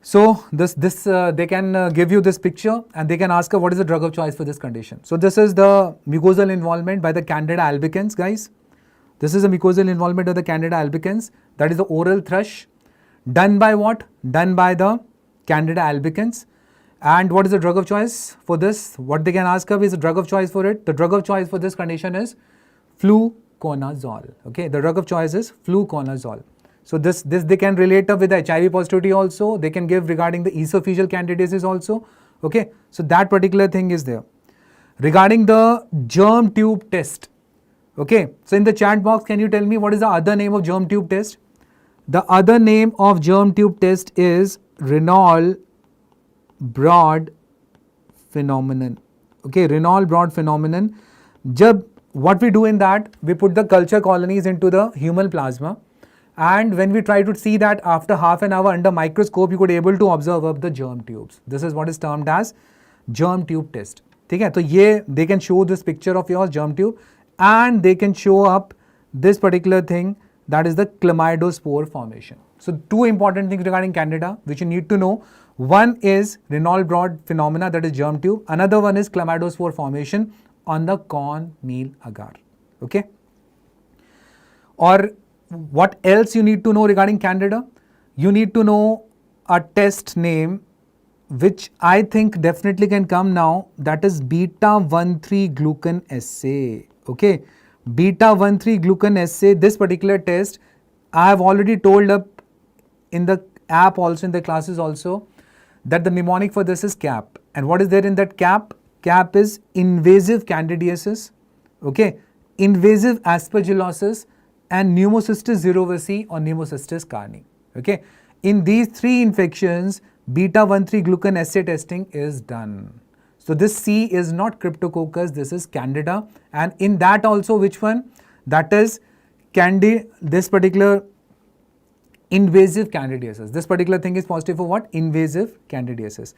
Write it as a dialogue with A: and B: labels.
A: So they can give you this picture and they can ask what is the drug of choice for this condition. So this is the mucosal involvement by the Candida albicans, guys. This is the mucosal involvement of the Candida albicans. That is the oral thrush. Done by what? Done by the Candida albicans. And what is the drug of choice for this? What they can ask of is the drug of choice for it. The drug of choice for this condition is fluconazole. Okay, the drug of choice is fluconazole. So this they can relate up with the HIV positivity also. They can give regarding the esophageal candidiasis also. Okay, so that particular thing is there. Regarding the germ tube test. Okay, so in the chat box, can you tell me what is the other name of germ tube test? The other name of germ tube test is Reynolds-Broad phenomenon. Okay, Reynolds-Broad phenomenon. What we do in that, we put the culture colonies into the human plasma. And when we try to see that after half an hour under microscope, you could able to observe up the germ tubes. This is what is termed as germ tube test. Okay, so they can show this picture of yours, germ tube, and they can show up this particular thing, that is the chlamydospore formation. So two important things regarding Candida which you need to know. One is Reynolds-Broad phenomena, that is germ tube. Another one is chlamydospore formation on the corn meal agar. Okay. Or what else you need to know regarding Candida? You need to know a test name which I think definitely can come now, that is beta-1,3-glucan assay. Okay, beta-1,3-glucan assay, this particular test, I have already told up in the app also, in the classes also, that the mnemonic for this is CAP. And what is there in that CAP? CAP is invasive candidiasis, okay, invasive aspergillosis, and pneumocystis cerevisiae or pneumocystis carni. Okay, in these three infections, beta-1,3-glucan assay testing is done. So this C is not Cryptococcus, this is Candida, and in that also which one? That is this particular invasive candidiasis. This particular thing is positive for what? Invasive candidiasis.